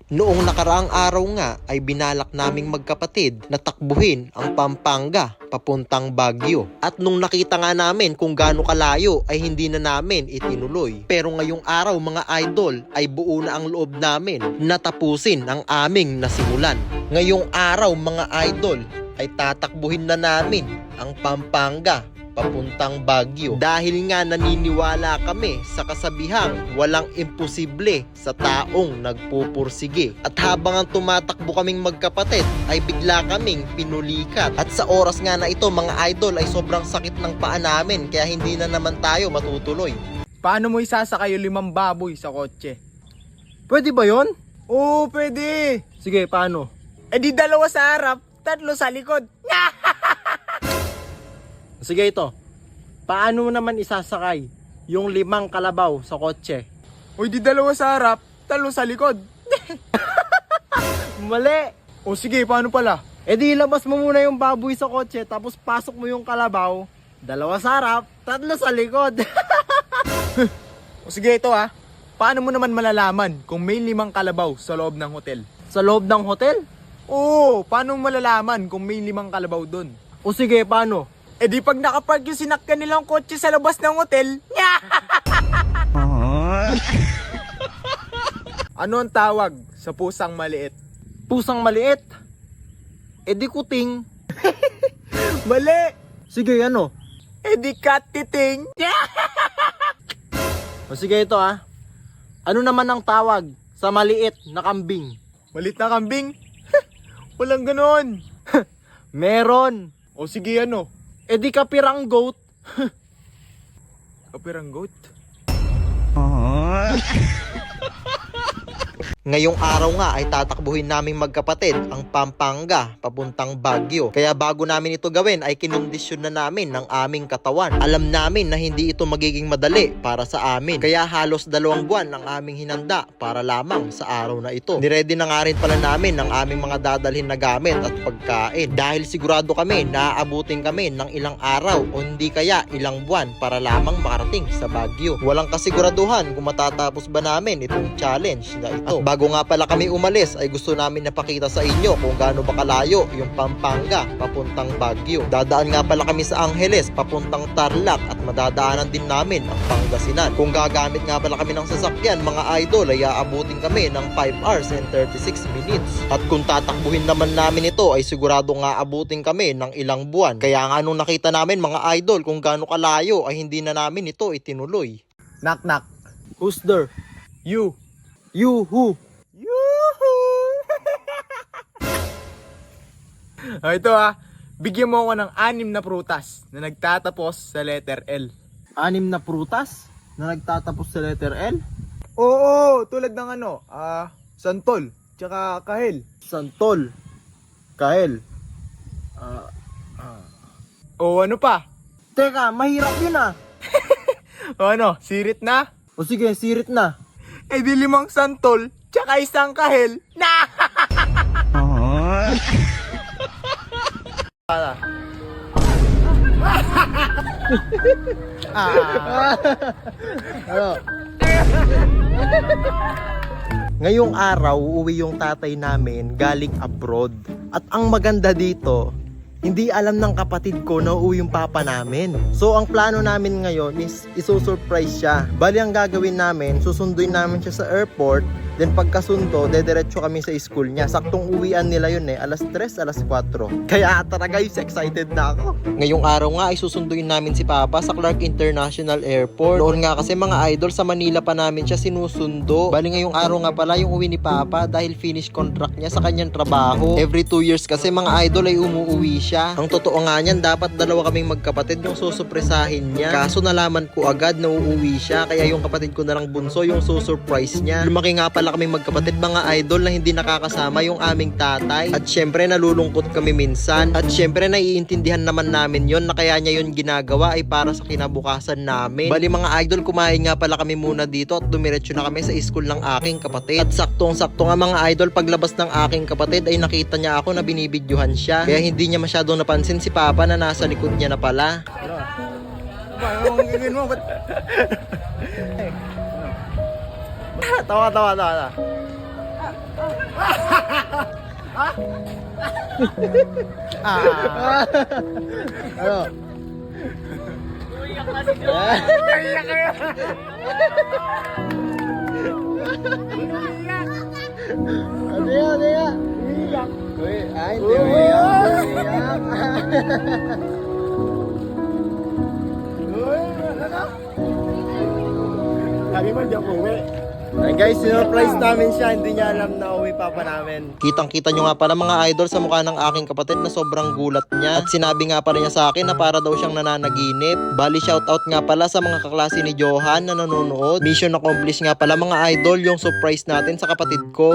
Noong nakaraang araw nga ay binalak naming magkapatid na takbuhin ang Pampanga papuntang Baguio. At nung nakita nga namin kung gaano kalayo ay hindi na namin itinuloy. Pero ngayong araw mga idol ay buo na ang loob namin na tapusin ang aming nasimulan. Ngayong araw mga idol ay tatakbuhin na namin ang Pampanga papuntang Baguio dahil nga naniniwala kami sa kasabihang walang imposible sa taong nagpupursige. At habang ang tumatakbo kaming magkapatid ay bigla kaming pinulikat. At sa oras nga na ito mga idol ay sobrang sakit ng paa namin kaya hindi na naman tayo matutuloy. Paano mo isasakay yung 5 baboy sa kotse? Pwede ba yon? Oo, pwede. Sige, paano? Eh di 2 sa harap, 3 sa likod. Sige ito, paano mo naman isasakay yung 5 kalabaw sa kotse? O di 2 sa harap, 3 sa likod. Mali! O sige, paano pala? E di labas mo muna yung baboy sa kotse, tapos pasok mo yung kalabaw, 2 sa harap, 3 sa likod. O sige, ito paano mo naman malalaman kung may 5 kalabaw sa loob ng hotel? Sa loob ng hotel? Oo, paano mo malalaman kung may 5 kalabaw doon? O sige, paano? Eh di pag nakapark yung sinakyan nilang kotse sa labas ng hotel, ano ang tawag sa pusang maliit? Pusang maliit? E di kuting. Mali! Sige, ano? Eh di katiting. O sige ito ano naman ang tawag sa maliit na kambing? Malit na kambing? Walang ganon. Meron. O sige, ano? E di kapirang goat. Kapirang goat? Ngayong araw nga ay tatakbuhin naming magkapatid ang Pampanga papuntang Baguio. Kaya bago namin ito gawin ay kinondisyon na namin ng aming katawan. Alam namin na hindi ito magiging madali para sa amin. Kaya halos 2 buwan ang aming hinanda para lamang sa araw na ito. Niready na nga rin pala namin ang aming mga dadalhin na gamit at pagkain. Dahil sigurado kami na aabutin kami ng ilang araw o hindi kaya ilang buwan para lamang makarating sa Baguio. Walang kasiguraduhan kung matatapos ba namin itong challenge na ito. At bago nga pala kami umalis ay gusto namin napakita sa inyo kung gaano ba kalayo yung Pampanga papuntang Baguio. Dadaan nga pala kami sa Angeles papuntang Tarlac at madadaanan din namin ang Pangasinan. Kung gagamit nga pala kami ng sasakyan mga idol ay aabutin kami ng 5 hours and 36 minutes. At kung tatakbuhin naman namin ito ay sigurado nga abutin kami ng ilang buwan. Kaya nga nung nakita namin mga idol kung gaano kalayo ay hindi na namin ito itinuloy. Knock knock. Who's there? You. You who? Yoo-hoo! Ito bigyan mo ako ng 6 na prutas na nagtatapos sa letter L. 6 na prutas na nagtatapos sa letter L? Oo, tulad ng santol, tsaka kahel. Santol. Kael. O ano pa? Teka, mahirap yun O ano, sirit na? O sige, sirit na. Eh di 5 santol, tsaka 1 kahel. Ngayong araw, uuwi yung tatay namin galing abroad. At ang maganda dito, hindi alam ng kapatid ko na uuwi yung papa namin. So ang plano namin ngayon is isusurprise siya. Bali ang gagawin namin, susunduin namin siya sa airport. Then pagkasundo, dediretso kami sa school niya. Saktong uwian nila yun alas 3, alas 4. Kaya tara guys, excited na ako. Ngayong araw nga ay susunduin namin si Papa sa Clark International Airport. Noon nga kasi mga idol sa Manila pa namin siya sinusundo. Bali ngayong araw nga pala yung uwi ni Papa dahil finish contract niya sa kanyang trabaho. Every 2 years kasi mga idol ay umuuwi siya. Ang totoo nga niyan, dapat 2 kaming magkapatid yung susurpresahin niya. Kaso nalaman ko agad na uuwi siya. Kaya yung kapatid ko na lang bunso yung susurprise niya. Lumaki nga pala kaming magkapatid mga idol na hindi nakakasama yung aming tatay. At syempre nalulungkot kami minsan. At syempre naiintindihan naman namin yon na kaya niya yun ginagawa ay para sa kinabukasan namin. Bali mga idol, kumain nga pala kami muna dito at dumiretso na kami sa school ng aking kapatid. At saktong-sakto nga mga idol, paglabas ng aking kapatid ay nakita niya ako na binibidyohan siya. Kaya hindi niya masyadong napansin si Papa na nasa likod niya na pala. Anong gagawin mo? Ba't? Tawa. Ano? Ano yan? Ano yan? Uy, ay, hindi umiyak. Sabi mo, diyan uwi. Ay guys, sinurprise namin siya, hindi niya alam na uwi papa namin. Kitang-kita nyo nga pala mga idol sa mukha ng aking kapatid na sobrang gulat niya. At sinabi nga pala niya sa akin na para daw siyang nananaginip. Bali shoutout nga pala sa mga kaklase ni Johan na nanonood. Mission accomplished nga pala mga idol yung surprise natin sa kapatid ko.